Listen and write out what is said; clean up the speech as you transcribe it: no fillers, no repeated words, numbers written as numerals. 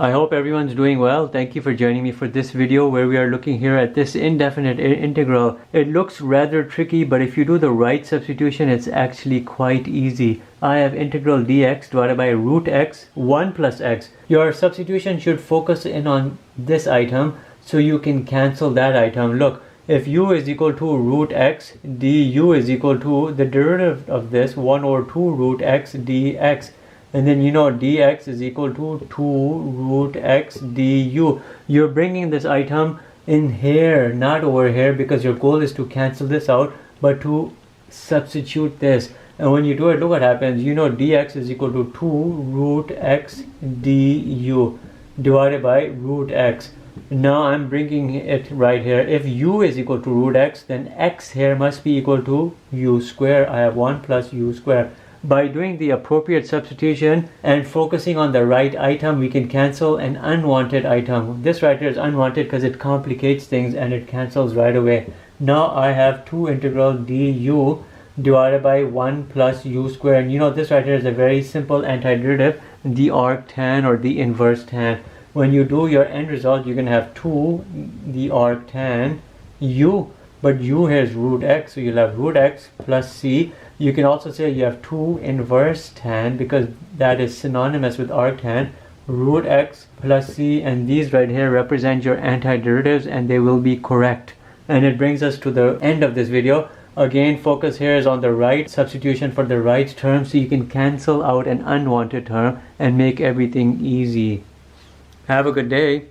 I hope everyone's doing well. Thank you for joining me for this video where we are looking here at this indefinite integral. It looks rather tricky, but if you do the right substitution, it's actually quite easy. I have integral dx divided by root x 1 plus x. Your substitution should focus in on this item so you can cancel that item. Look, if u is equal to root x, du is equal to the derivative of this 1 over 2 root x dx. And then you know dx is equal to 2 root x du. You're bringing this item in here, not over here, because your goal is to cancel this out, but to substitute this. And when you do it, look what happens. You know dx is equal to 2 root x du divided by root x. Now I'm bringing it right here. If u is equal to root x, then x here must be equal to u square. I have 1 plus u square. By doing the appropriate substitution and focusing on the right item, we can cancel an unwanted item. This right here is unwanted because it complicates things and it cancels right away. Now I have 2 integral du divided by 1 plus u square. And you know this right here is a very simple antiderivative, the arctan or the inverse tan. When you do your end result, you're going to have 2 the arctan u, but u here is root x, so you'll have root x plus c. You can also say you have 2 inverse tan because that is synonymous with arctan, root x plus c, and these right here represent your antiderivatives and they will be correct. And it brings us to the end of this video. Again, focus here is on the right substitution for the right term so you can cancel out an unwanted term and make everything easy. Have a good day.